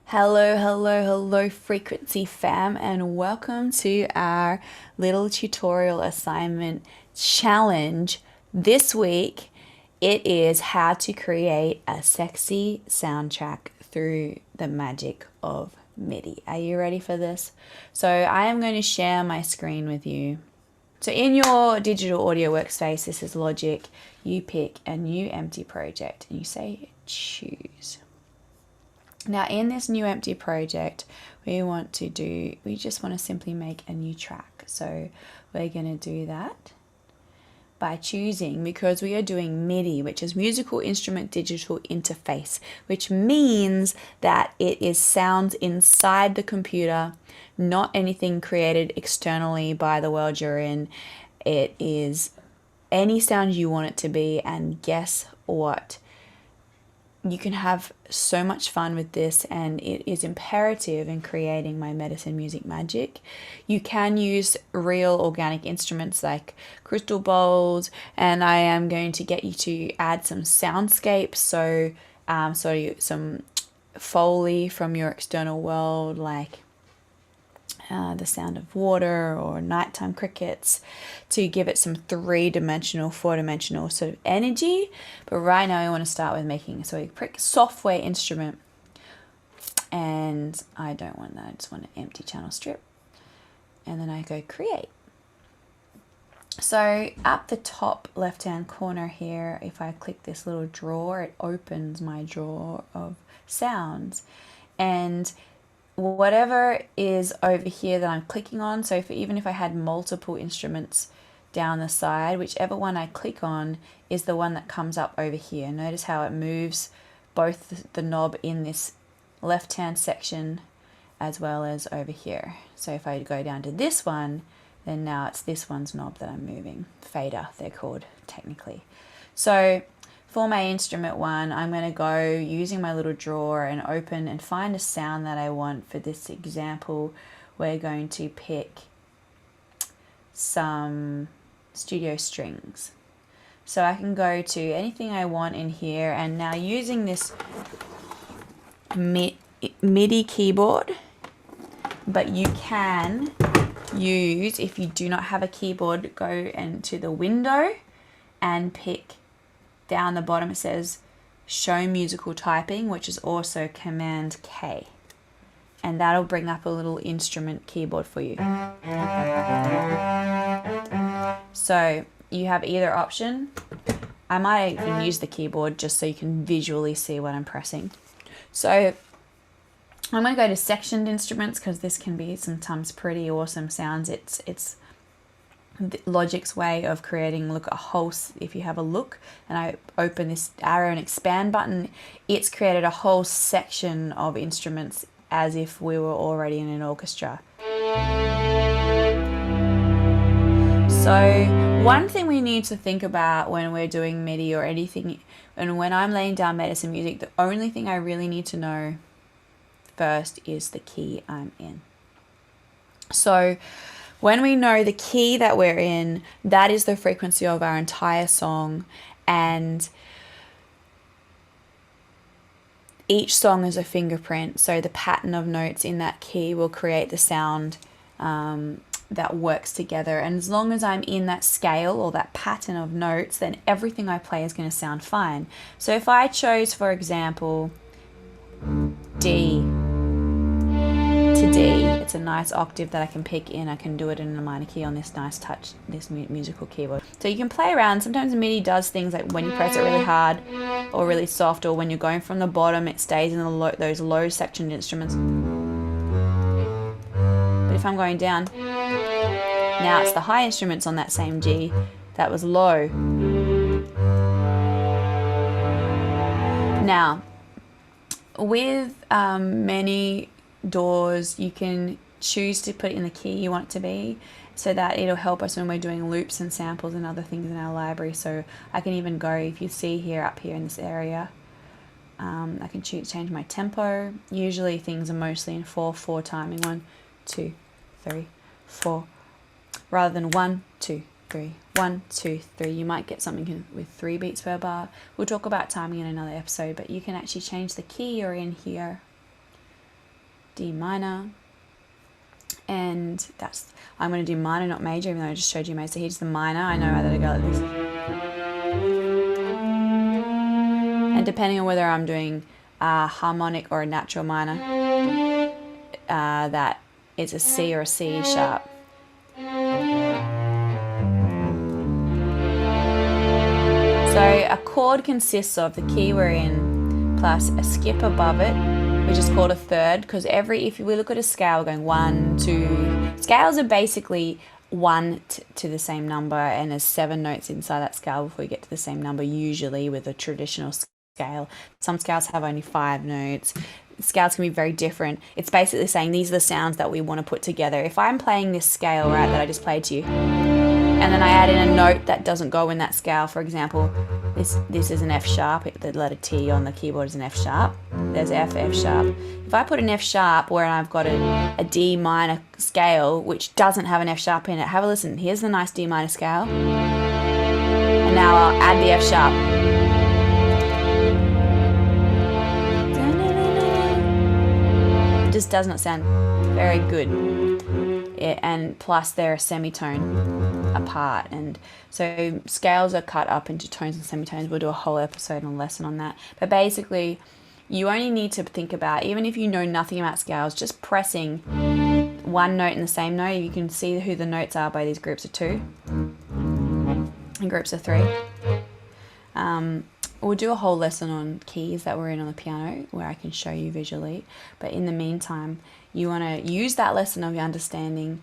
Hello, frequency fam, and welcome to our little tutorial assignment challenge. This week, it is how to create a sexy soundtrack through the magic of MIDI. Are you ready for this? So I am going to share my screen with you. So in your digital audio workspace, this is Logic. You pick a new empty project and you say choose. Now in this new empty project, we just want to simply make a new track. So we're going to do that by choosing, because we are doing MIDI, which is musical instrument digital interface, which means that it is sounds inside the computer, not anything created externally by the world you're in. It is any sound you want it to be, and guess what? You can have so much fun with this, and it is imperative in creating my medicine music magic. You can use real organic instruments like crystal bowls, and I am going to get you to add some soundscapes, so some foley from your external world, like the sound of water or nighttime crickets, to give it some 3-dimensional, 4-dimensional sort of energy. But right now I want to start with making a software instrument, and I don't want that. I just want an empty channel strip, and then I go create. So up the top left hand corner here, if I click this little drawer, it opens my drawer of sounds, and whatever is over here that I'm clicking on, so even if I had multiple instruments down the side, whichever one I click on is the one that comes up over here. Notice how it moves both the knob in this left hand section as well as over here. So if I go down to this one, then now it's this one's knob that I'm moving. Fader, they're called technically. So for my instrument one, I'm going to go using my little drawer and open and find a sound that I want. For this example, we're going to pick some studio strings. So I can go to anything I want in here, and now using this MIDI keyboard, but you can use, if you do not have a keyboard, go into the window and pick down the bottom. It says show musical typing, which is also Command K, and that'll bring up a little instrument keyboard for you. So you have either option. I might even use the keyboard just so you can visually see what I'm pressing. So I'm going to go to sectioned instruments, because this can be sometimes pretty awesome sounds. It's Logic's way of creating, if you have a look and I open this arrow and expand button, it's created a whole section of instruments as if we were already in an orchestra. So one thing we need to think about when we're doing MIDI or anything, and when I'm laying down medicine music, the only thing I really need to know first is the key I'm in. So when we know the key that we're in, that is the frequency of our entire song, and each song is a fingerprint, so the pattern of notes in that key will create the sound that works together. And as long as I'm in that scale or that pattern of notes, then everything I play is going to sound fine. So if I chose, for example, D to D, it's a nice octave that I can pick in. I can do it in a minor key on this nice touch, this musical keyboard. So you can play around. Sometimes MIDI does things like when you press it really hard or really soft, or when you're going from the bottom, it stays in those low sectioned instruments. But if I'm going down, now it's the high instruments on that same G that was low. Now, with many doors, you can choose to put it in the key you want it to be, so that it'll help us when we're doing loops and samples and other things in our library. So I can even go, if you see here, up here in this area, I can change my tempo. Usually things are mostly in 4/4 timing, 1, 2, 3, 4, rather than 1, 2, 3, 1, 2, 3. You might get something with 3 beats per bar. We'll talk about timing in another episode, but you can actually change the key you're in here D minor, and that's, I'm going to do minor, not major, even though I just showed you major. So here's the minor. I know that I go like this. And depending on whether I'm doing a harmonic or a natural minor, that is a C or a C sharp. So a chord consists of the key we're in plus a skip above it, which is called a third, because if we look at a scale going 1, 2, scales are basically 1 to the same number, and there's 7 notes inside that scale before you get to the same number, usually with a traditional scale. Some scales have only 5 notes. Scales can be very different. It's basically saying these are the sounds that we want to put together. If I'm playing this scale, right, that I just played to you, and then I add in a note that doesn't go in that scale, for example, this is an F sharp, the letter T on the keyboard is an F sharp, there's F, F sharp. If I put an F sharp where I've got a D minor scale which doesn't have an F sharp in it, have a listen, here's the nice D minor scale, and now I'll add the F sharp. It just does not sound very good. And plus they're a semitone apart, and so scales are cut up into tones and semitones. We'll do a whole episode and lesson on that, but basically you only need to think about, even if you know nothing about scales, just pressing one note in the same note. You can see who the notes are by these groups of 2 and groups of 3. We'll do a whole lesson on keys that we're in on the piano where I can show you visually, but in the meantime you want to use that lesson of understanding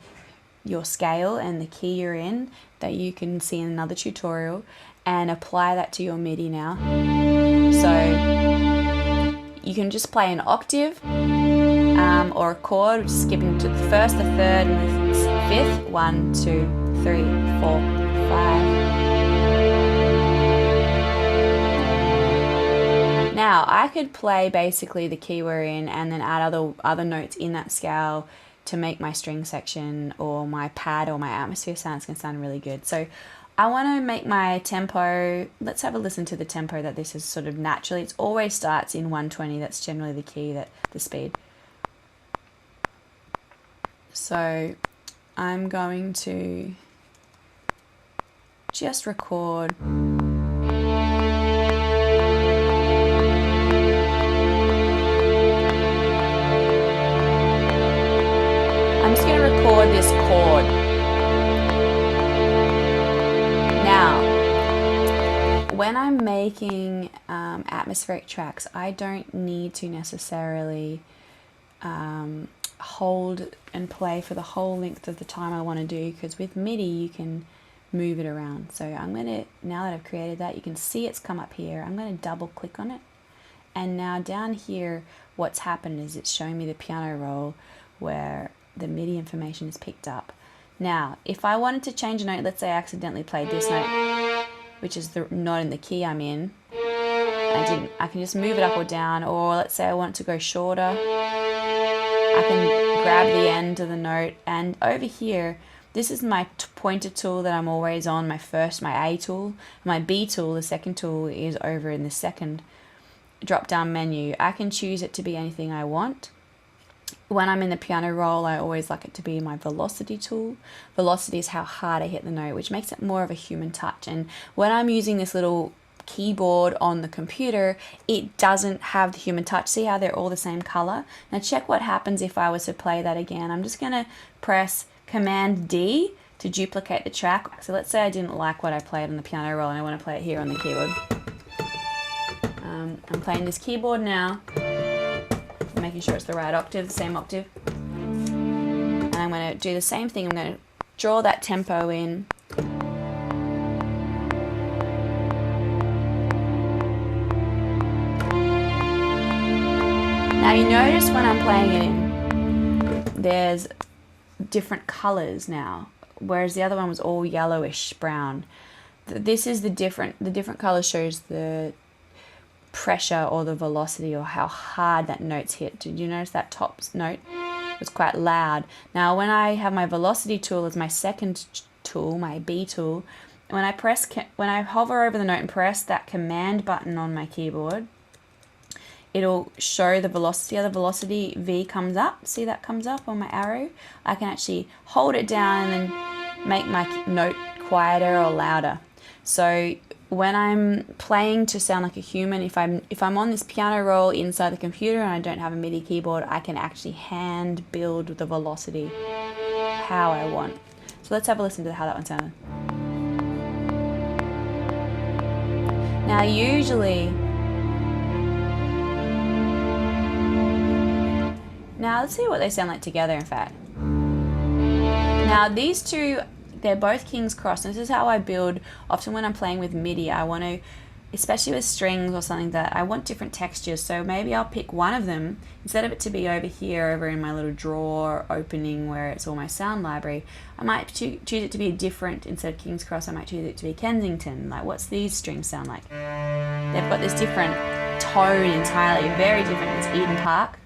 your scale and the key you're in that you can see in another tutorial and apply that to your MIDI now. So you can just play an octave or a chord, skipping to the first, the third, and the fifth. 1, 2, 3, 4, 5. Now I could play basically the key we're in and then add other notes in that scale to make my string section or my pad or my atmosphere sounds can sound really good. So I want to make my tempo, let's have a listen to the tempo that this is sort of naturally. It always starts in 120, that's generally the key, the speed. So I'm going to just record this chord. Now, when I'm making atmospheric tracks, I don't need to necessarily hold and play for the whole length of the time I want to do, because with MIDI you can move it around. So I'm going to, now that I've created that, you can see it's come up here. I'm going to double click on it, and now down here what's happened is it's showing me the piano roll where the MIDI information is picked up. Now, if I wanted to change a note, let's say I accidentally played this note, which is the note in the key I'm in. I can just move it up or down, or let's say I want it to go shorter. I can grab the end of the note, and over here, this is my pointer tool that I'm always on, my A tool. My B tool, the second tool, is over in the second drop-down menu. I can choose it to be anything I want. When I'm in the piano roll, I always like it to be my velocity tool. Velocity is how hard I hit the note, which makes it more of a human touch. And when I'm using this little keyboard on the computer, it doesn't have the human touch. See how they're all the same color? Now check what happens if I was to play that again. I'm just going to press Command D to duplicate the track. So let's say I didn't like what I played on the piano roll and I want to play it here on the keyboard. I'm playing this keyboard now, making sure it's the right octave, the same octave. And I'm going to do the same thing. I'm going to draw that tempo in. Now you notice when I'm playing it in, there's different colors now, whereas the other one was all yellowish brown. This is the different color shows the pressure or the velocity or how hard that note's hit. Did you notice that top note was quite loud? Now when I have my velocity tool as my second tool, my B tool, when I hover over the note and press that command button on my keyboard, it'll show the velocity. The velocity V comes up. See that comes up on my arrow? I can actually hold it down and then make my note quieter or louder. So when I'm playing to sound like a human, if I'm on this piano roll inside the computer and I don't have a MIDI keyboard, I can actually hand build the velocity how I want. So let's have a listen to how that one sounded. Now let's see what they sound like together, in fact. Now these two, they're both King's Cross. And this is how I build. Often when I'm playing with MIDI, I want to, especially with strings or something, that I want different textures. So maybe I'll pick one of them, instead of it to be over here, over in my little drawer opening where it's all my sound library, I might choose it to be different. Instead of King's Cross, I might choose it to be Kensington. Like, what's these strings sound like? They've got this different tone entirely, very different. It's Eden Park.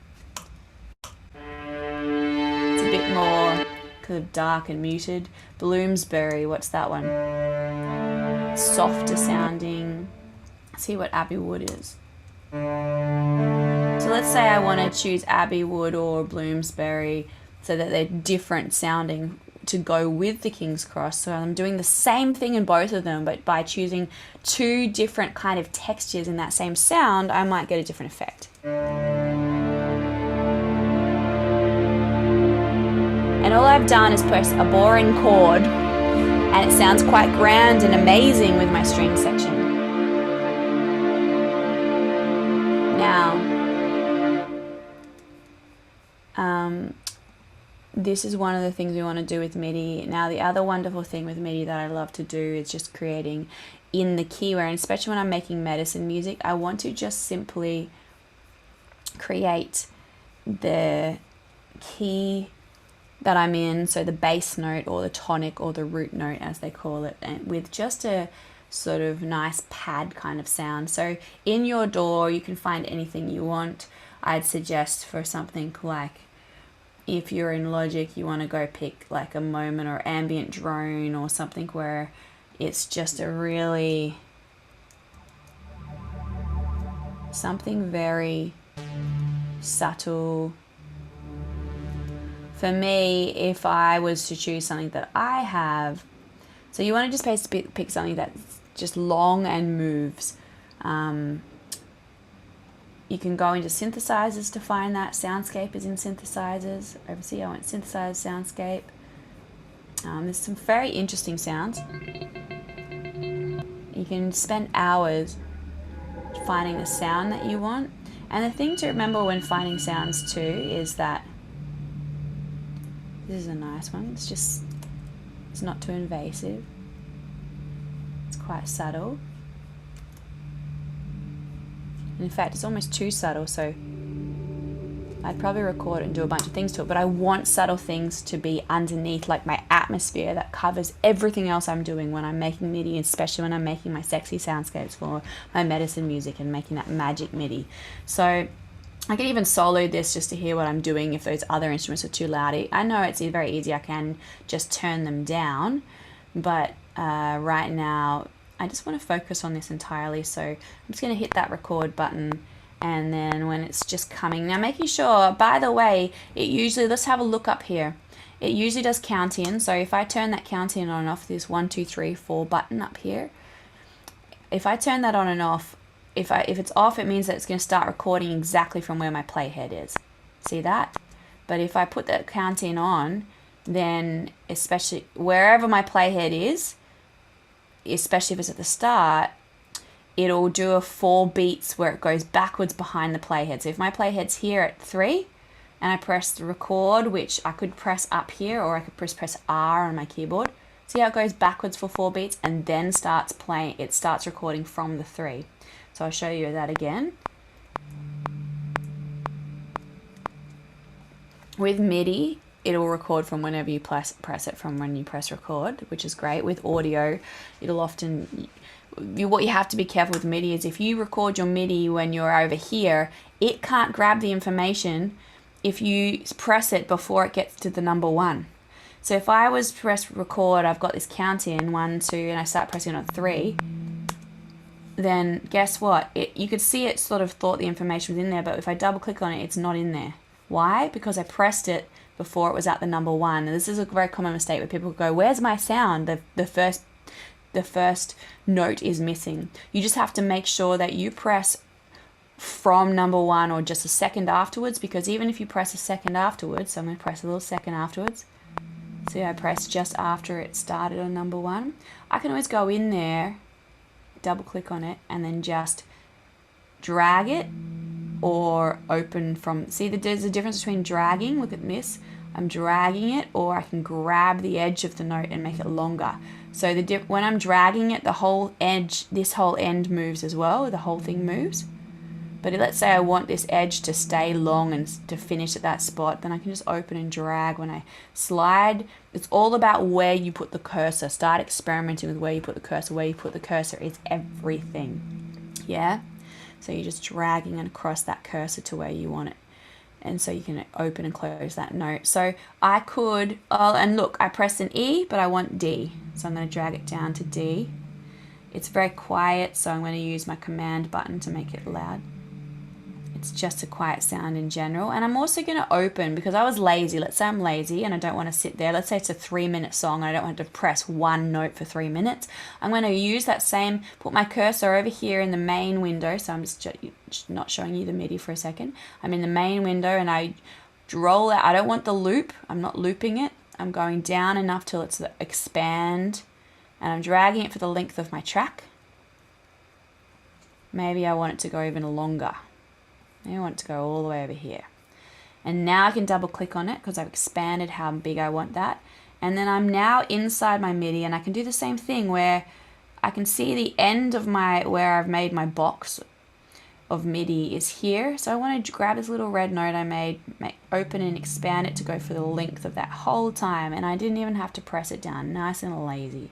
It's a bit more kind of dark and muted. Bloomsbury, what's that one? Softer sounding. Let's see what Abbey Wood is. So let's say I want to choose Abbey Wood or Bloomsbury so that they're different sounding to go with the King's Cross. So I'm doing the same thing in both of them, but by choosing two different kind of textures in that same sound, I might get a different effect. And all I've done is press a boring chord, and it sounds quite grand and amazing with my string section. Now, this is one of the things we want to do with MIDI. Now, the other wonderful thing with MIDI that I love to do is just creating in the keyware, and especially when I'm making medicine music, I want to just simply create the key that I'm in, so the bass note or the tonic or the root note as they call it, and with just a sort of nice pad kind of sound. So in your DAW you can find anything you want. I'd suggest for something like, if you're in Logic, you want to go pick like a moment or ambient drone or something where it's just a really something very subtle. For me, if I was to choose something that I have, so you want to just basically pick something that's just long and moves. You can go into synthesizers to find that. Soundscape is in synthesizers. Over here, I went synthesizer, Soundscape. There's some very interesting sounds. You can spend hours finding the sound that you want. And the thing to remember when finding sounds too is that this is a nice one. It's not too invasive. It's quite subtle. And in fact, it's almost too subtle, so I'd probably record it and do a bunch of things to it, but I want subtle things to be underneath, like my atmosphere that covers everything else I'm doing when I'm making MIDI, especially when I'm making my sexy soundscapes for my medicine music and making that magic MIDI. So I can even solo this just to hear what I'm doing if those other instruments are too loud. I know it's very easy, I can just turn them down, but right now I just want to focus on this entirely. So I'm just going to hit that record button, and then when it's just coming, now making sure, by the way, it usually, let's have a look up here. It usually does count in. So if I turn that count in on and off, this 1, 2, 3, 4 button up here, if I turn that on and off, if it's off, it means that it's going to start recording exactly from where my playhead is. See that? But if I put that count in on, then especially wherever my playhead is, especially if it's at the start, it'll do a 4 beats where it goes backwards behind the playhead. So if my playhead's here at 3 and I press the record, which I could press up here or I could press R on my keyboard, see how it goes backwards for 4 beats and then starts playing, it starts recording from the 3. So I'll show you that again. With MIDI, it'll record from whenever you press it, from when you press record, which is great. With audio, it'll often, what you have to be careful with MIDI is if you record your MIDI when you're over here, it can't grab the information if you press it before it gets to the number 1. So if I was to press record, I've got this count in 1, 2, and I start pressing on 3. then guess what? You could see it sort of thought the information was in there, but if I double click on it, it's not in there. Why? Because I pressed it before it was at the number 1. And this is a very common mistake where people go, where's my sound? The first note is missing. You just have to make sure that you press from number 1 or just a second afterwards, because even if you press a second afterwards, so I'm going to press a little second afterwards. See, I pressed just after it started on number 1. I can always go in there, double click on it, and then just drag it or open from, see, there's a difference between dragging, look at this, I'm dragging it, or I can grab the edge of the note and make it longer. So when I'm dragging it, the whole edge, this whole end moves as well, the whole thing moves. But let's say I want this edge to stay long and to finish at that spot, then I can just open and drag when I slide. It's all about where you put the cursor. Start experimenting with where you put the cursor. Where you put the cursor is everything. Yeah? So you're just dragging across that cursor to where you want it. And so you can open and close that note. So I could, and look, I pressed an E, but I want D. So I'm going to drag it down to D. It's very quiet, so I'm going to use my command button to make it loud. It's just a quiet sound in general. And I'm also going to open, because I was lazy. Let's say I'm lazy and I don't want to sit there. Let's say it's a 3-minute song and I don't want to press one note for 3 minutes. I'm going to use that same, put my cursor over here in the main window. So I'm just not showing you the MIDI for a second. I'm in the main window and I roll out. I don't want the loop. I'm not looping it. I'm going down enough till it's the expand. And I'm dragging it for the length of my track. Maybe I want it to go even longer. I want it to go all the way over here. And now I can double click on it because I've expanded how big I want that. And then I'm now inside my MIDI, and I can do the same thing where I can see the end of where I've made my box of MIDI is here. So I want to grab this little red note I made, open and expand it to go for the length of that whole time. And I didn't even have to press it down, nice and lazy,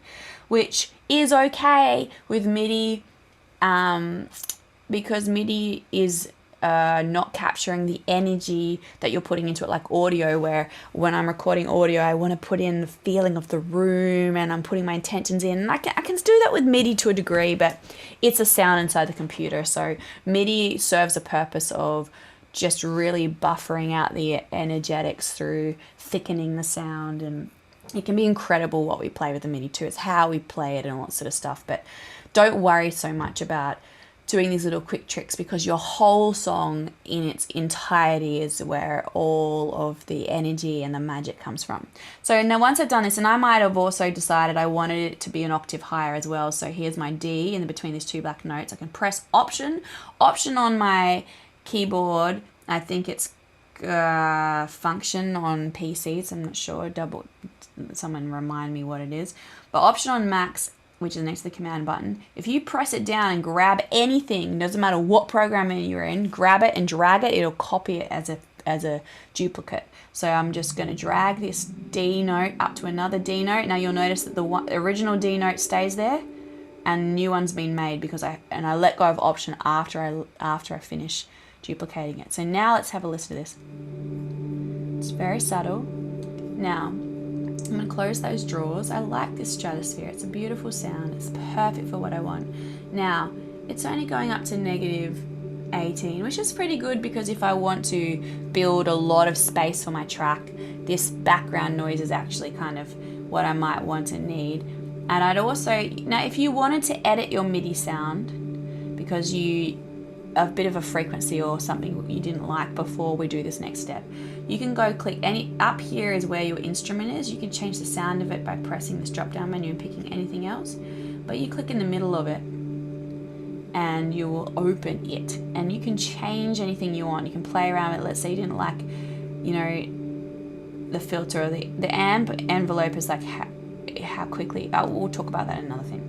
which is okay with MIDI because MIDI is not capturing the energy that you're putting into it, like audio, where when I'm recording audio, I want to put in the feeling of the room and I'm putting my intentions in. And I can do that with MIDI to a degree, but it's a sound inside the computer. So MIDI serves a purpose of just really buffering out the energetics through thickening the sound. And it can be incredible what we play with the MIDI too. It's how we play it and all that sort of stuff. But don't worry so much about doing these little quick tricks, because your whole song in its entirety is where all of the energy and the magic comes from. So now once I've done this, and I might have also decided I wanted it to be an octave higher as well. So here's my D in between these two black notes. I can press Option on my keyboard. I think it's Function on PCs. I'm not sure. Someone remind me what it is. But Option on Macs, which is next to the command button. If you press it down and grab anything, doesn't matter what program you're in, grab it and drag it, it'll copy it as a duplicate. So I'm just going to drag this D note up to another D note. Now you'll notice that the original D note stays there and new one's been made because I let go of Option after I finish duplicating it. So now let's have a listen to this. It's very subtle. Now I'm going to close those drawers. I like this stratosphere. It's a beautiful sound. It's perfect for what I want. Now, it's only going up to -18, which is pretty good, because if I want to build a lot of space for my track, this background noise is actually kind of what I might want and need. And I'd also, now if you wanted to edit your MIDI sound because you a bit of a frequency or something you didn't like before we do this next step, you can go click up here is where your instrument is. You can change the sound of it by pressing this drop down menu and picking anything else, but you click in the middle of it and you will open it, and you can change anything you want. You can play around with it. Let's say you didn't like, the filter or the amp envelope is like how quickly, we'll talk about that in another thing.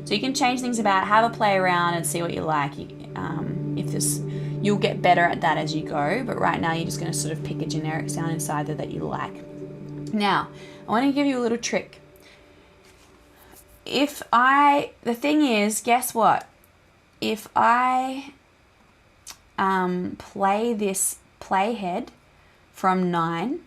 So you can change things about, have a play around and see what you like. You'll get better at that as you go, but right now you're just going to sort of pick a generic sound inside there that you like. Now, I want to give you a little trick. The thing is, guess what? If I play this playhead from 9,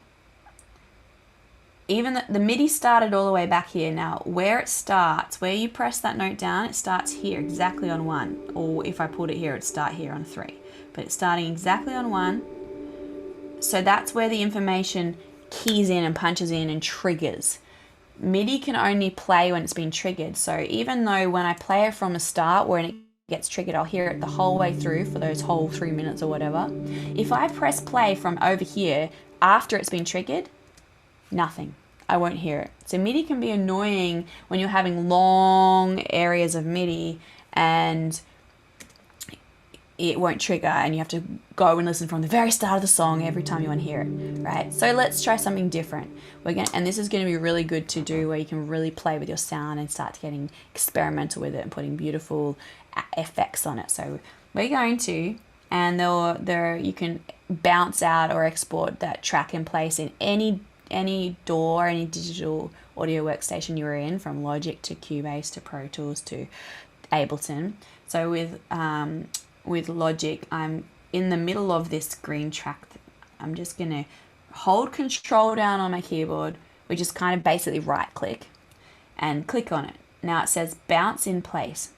even the MIDI started all the way back here. Now, where it starts, where you press that note down, it starts here, exactly on 1. Or if I put it here, it'd start here on 3. But it's starting exactly on 1. So that's where the information keys in and punches in and triggers. MIDI can only play when it's been triggered. So even though when I play it from the start, when it gets triggered, I'll hear it the whole way through for those whole 3 minutes or whatever. If I press play from over here after it's been triggered, nothing. I won't hear it. So MIDI can be annoying when you're having long areas of MIDI and it won't trigger and you have to go and listen from the very start of the song every time you want to hear it, right? So let's try something different. And this is going to be really good to do where you can really play with your sound and start getting experimental with it and putting beautiful effects on it. So we're going to, and you can bounce out or export that track in place in any DAW, any digital audio workstation you're in, from Logic to Cubase to Pro Tools to Ableton. So with Logic, I'm in the middle of this green track. I'm just going to hold Control down on my keyboard, which is kind of basically right click, and click on it. Now it says bounce in place.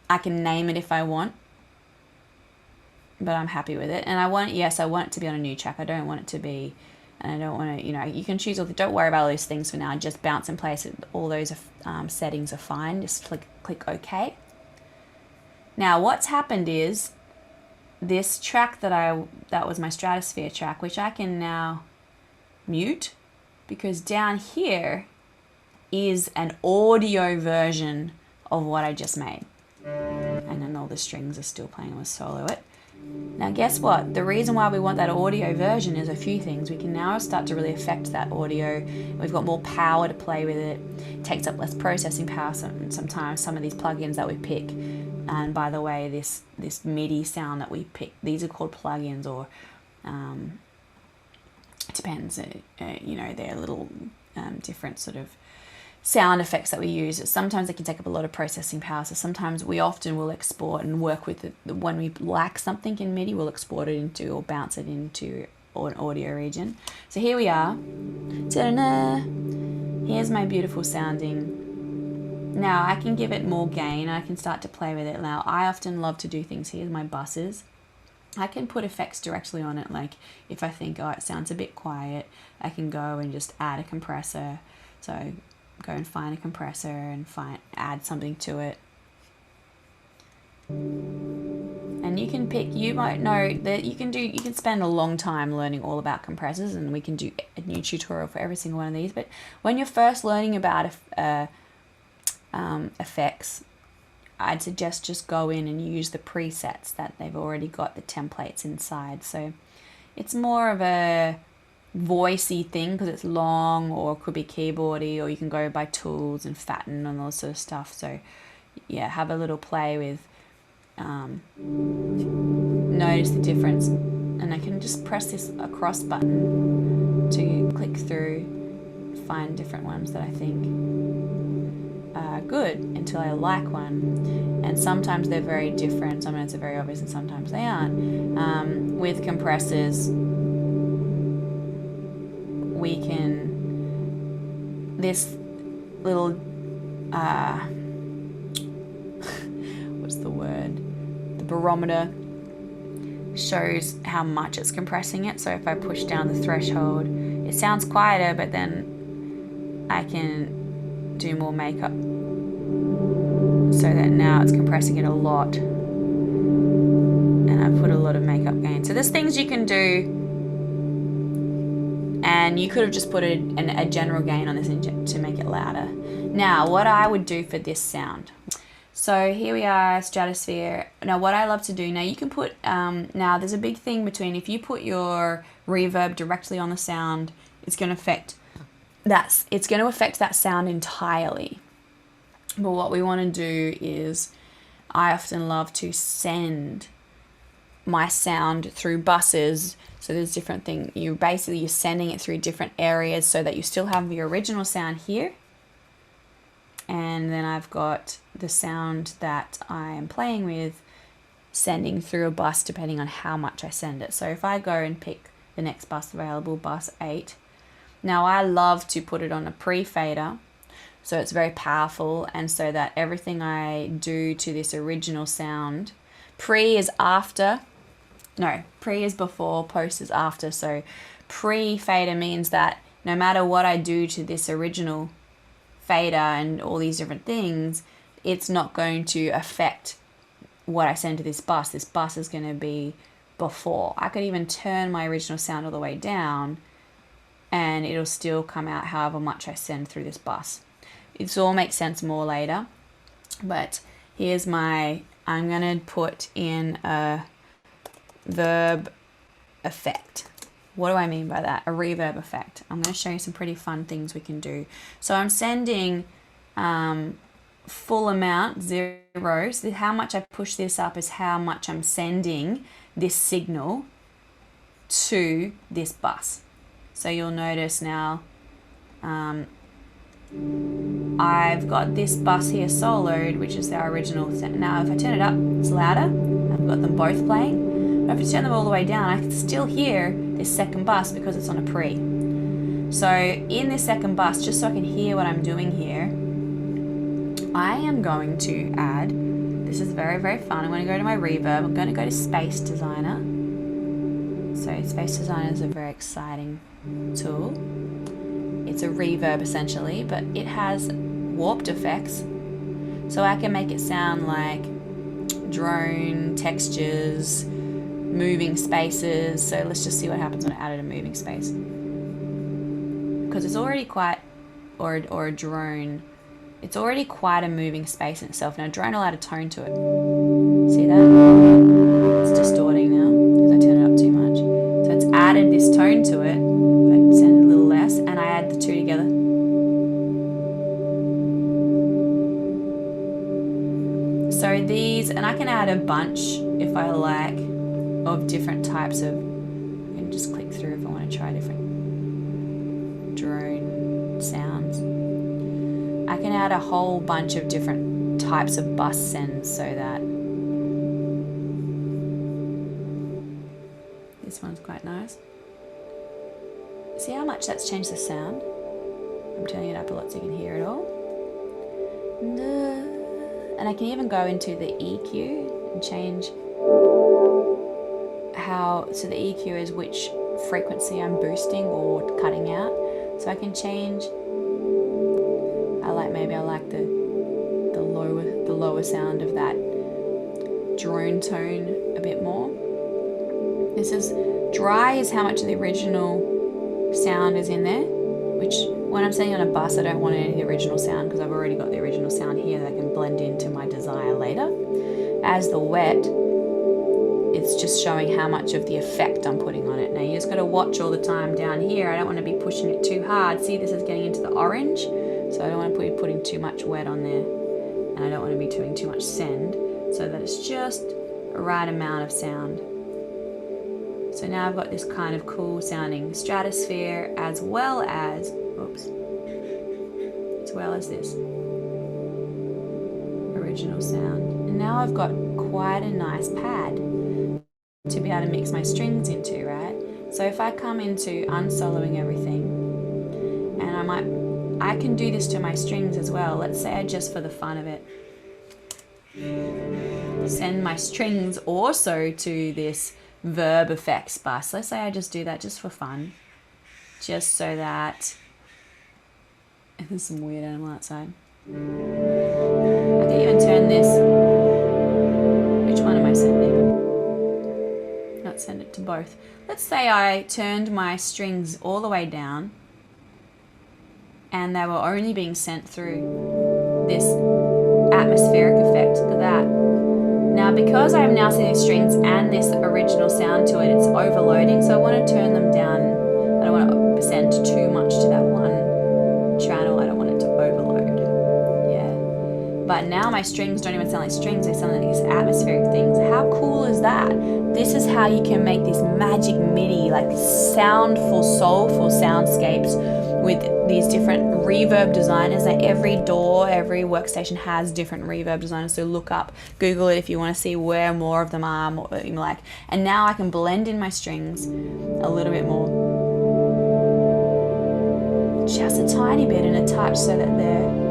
I can name it if I want, but I'm happy with it. And I want it to be on a new track. I don't want it to be, and I don't want to, you can choose all don't worry about all those things for now. Just bounce in place. All those settings are fine. Just click OK. Now what's happened is this track that was my Stratosphere track, which I can now mute, because down here is an audio version of what I just made. And then all the strings are still playing with solo it. Now guess what? The reason why we want that audio version is a few things. We can now start to really affect that audio. We've got more power to play with it. It takes up less processing power sometimes, some of these plugins that we pick. And by the way, this MIDI sound that we pick, these are called plugins, or it depends. They're little different sort of sound effects that we use. Sometimes they can take up a lot of processing power, so sometimes we often will export and work with it. When we like something in MIDI, we'll export it into or bounce it into an audio region. So here we are. Ta-da-da. Here's my beautiful sounding. Now I can give it more gain. I can start to play with it. Now I often love to do things. Here's my buses. I can put effects directly on it. Like if I think, oh, it sounds a bit quiet, I can go and just add a compressor. So go and find a compressor and add something to it. And you can pick, you might know that you can spend a long time learning all about compressors, and we can do a new tutorial for every single one of these. But when you're first learning about effects, I'd suggest just go in and use the presets that they've already got the templates inside. So it's more of a voicey thing because it's long, or it could be keyboardy, or you can go by tools and fatten and all sort of stuff. So yeah, have a little play with notice the difference. And I can just press this across button to click through, find different ones that I think are good until I like one. And sometimes they're very different. Sometimes they're very obvious and sometimes they aren't. With compressors, we can, this little, what's the word? The barometer shows how much it's compressing it. So if I push down the threshold, it sounds quieter, but then I can do more makeup so that now it's compressing it a lot. And I put a lot of makeup gain. So there's things you can do. And you could have just put a general gain on this to make it louder. Now, what I would do for this sound. So here we are, Stratosphere. Now, what I love to do, now you can put, now there's a big thing between if you put your reverb directly on the sound, it's going to affect that sound entirely. But what we want to do is, I often love to send my sound through buses. So there's different things. You're sending it through different areas so that you still have the original sound here. And then I've got the sound that I am playing with sending through a bus depending on how much I send it. So if I go and pick the next bus available, bus 8. Now I love to put it on a pre-fader, so it's very powerful, and so that everything I do to this original sound, pre is before, post is after. So pre-fader means that no matter what I do to this original fader and all these different things, it's not going to affect what I send to this bus. This bus is going to be before. I could even turn my original sound all the way down and it'll still come out however much I send through this bus. This all makes sense more later, but here's I'm going to put in a verb effect. What do I mean by that? A reverb effect. I'm going to show you some pretty fun things we can do. So I'm sending full amount, 0. So how much I push this up is how much I'm sending this signal to this bus. So you'll notice now I've got this bus here soloed, which is our original. Now if I turn it up, it's louder. I've got them both playing. But if I turn them all the way down, I can still hear this second bus because it's on a pre. So in this second bus, just so I can hear what I'm doing here, I am going to add, this is very, very fun. I'm going to go to my reverb. I'm going to go to Space Designer. So Space Designer is a very exciting tool. It's a reverb essentially, but it has warped effects. So I can make it sound like drone, textures, moving spaces. So let's just see what happens when I added a moving space. Because it's already quite, or a drone, it's already quite a moving space in itself. Now drone will add a tone to it. See that? It's distorting now because I turn it up too much. So it's added this tone to it. I send it a little less and I add the two together. So these, and I can add a bunch if I like of different types of, I can just click through if I want to try different drone sounds. I can add a whole bunch of different types of bus sends so that this one's quite nice. See how much that's changed the sound? I'm turning it up a lot so you can hear it all. And I can even go into the EQ and change how, so the EQ is which frequency I'm boosting or cutting out. So I can change, maybe I like the lower sound of that drone tone a bit more. This is dry is how much of the original sound is in there, which when I'm setting on a bus, I don't want any of the original sound because I've already got the original sound here that I can blend into my desire later. As the wet, it's just showing how much of the effect I'm putting on it. Now you just got to watch all the time down here. I don't want to be pushing it too hard. See, this is getting into the orange, so I don't want to be putting too much wet on there, and I don't want to be doing too much send, so that it's just a right amount of sound. So now I've got this kind of cool sounding stratosphere as well as, this original sound. And now I've got quite a nice pad to be able to mix my strings into, right? So if I come into unsoloing everything, and I can do this to my strings as well. Let's say I just for the fun of it, send my strings also to this verb effects bus. Let's say I just do that just for fun, just so that, and there's some weird animal outside. I can even turn this, which one am I sending? Not send it to both. Let's say I turned my strings all the way down and they were only being sent through this atmospheric effect. Look at that. Now because I'm now sending strings and this original sound to it, it's overloading, so I want to turn them down. I don't want to send too much to that one channel. I don't want it to overload. Yeah. But now my strings don't even sound like strings, they sound like these atmospheric things. How cool is that? This is how you can make these magic MIDI, like soundful, soulful soundscapes with these different reverb designers. Like every DAW, every workstation has different reverb designers. So look up, Google it if you want to see where more of them are, more you like. And now I can blend in my strings a little bit more, just a tiny bit and a touch, so that they're.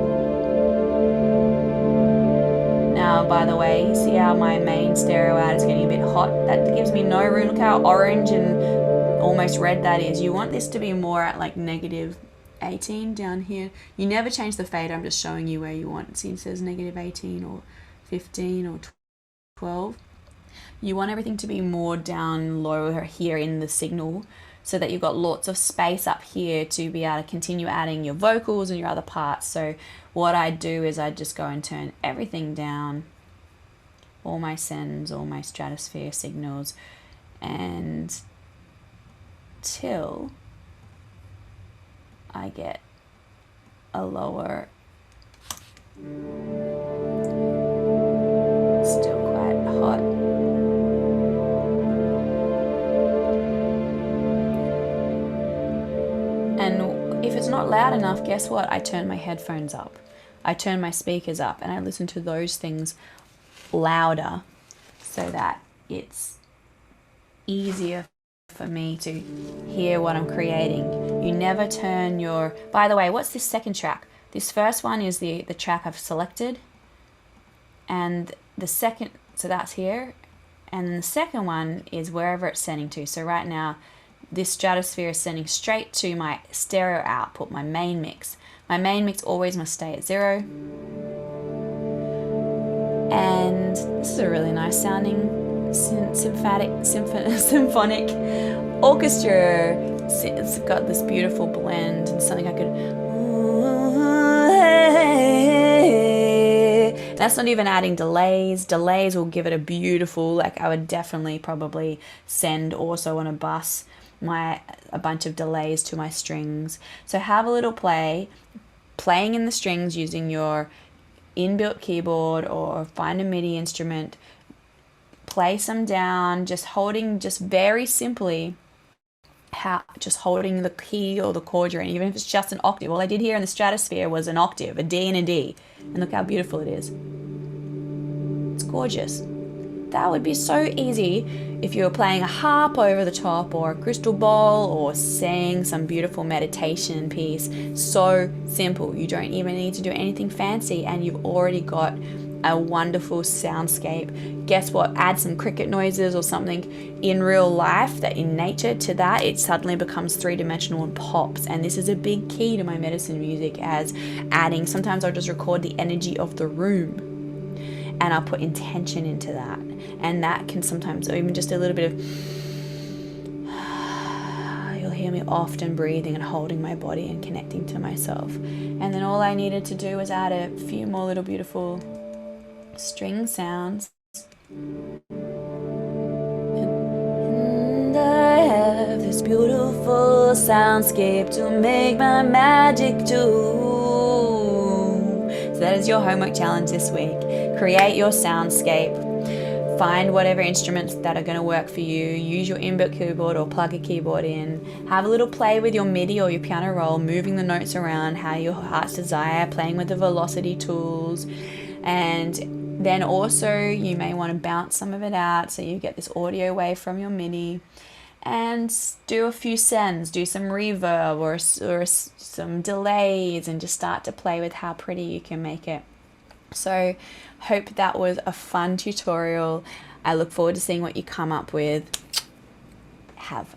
Now, by the way, you see how my main stereo out is getting a bit hot? That gives me no room. Look how orange and almost red that is. You want this to be more at like negative 18 down here. You never change the fader. I'm just showing you where you want. See, it says negative 18 or 15 or 12. You want everything to be more down lower here in the signal, so that you've got lots of space up here to be able to continue adding your vocals and your other parts. So what I do is I just go and turn everything down, all my sends, all my stratosphere signals, and till I get a lower, still quite hot. And if it's not loud enough, guess what? I turn my headphones up. I turn my speakers up and I listen to those things louder, so that it's easier for me to hear what I'm creating. You never turn your... By the way, what's this second track? This first one is the track I've selected. And the second... So that's here. And then the second one is wherever it's sending to. So right now, this stratosphere is sending straight to my stereo output, my main mix. My main mix always must stay at 0. And this is a really nice sounding symphonic orchestra. It's got this beautiful blend and something I could... That's not even adding delays. Delays will give it a beautiful, like I would definitely probably send also on a bus a bunch of delays to my strings. So have a little playing in the strings using your inbuilt keyboard, or find a MIDI instrument, play some down, just very simply, just holding the key or the chord you're in, even if it's just an octave. All I did here in the stratosphere was an octave, a D and a D, and look how beautiful it is. It's gorgeous. That would be so easy if you were playing a harp over the top, or a crystal ball, or saying some beautiful meditation piece. So simple. You don't even need to do anything fancy, and you've already got a wonderful soundscape. Guess what? Add some cricket noises or something in real life, that in nature, to that, it suddenly becomes three-dimensional and pops. And this is a big key to my medicine music, as adding, sometimes I'll just record the energy of the room and I'll put intention into that. And that can sometimes, or even just a little bit of, you'll hear me often breathing and holding my body and connecting to myself. And then all I needed to do was add a few more little beautiful string sounds. And I have this beautiful soundscape to make my magic do. So that is your homework challenge this week. Create your soundscape. Find whatever instruments that are going to work for you. Use your inbuilt keyboard or plug a keyboard in. Have a little play with your MIDI or your piano roll, moving the notes around how your heart's desire, playing with the velocity tools. And then also you may want to bounce some of it out so you get this audio wave from your MIDI. And do a few sends, do some reverb or some delays, and just start to play with how pretty you can make it. So hope that was a fun tutorial. I look forward to seeing what you come up with. Have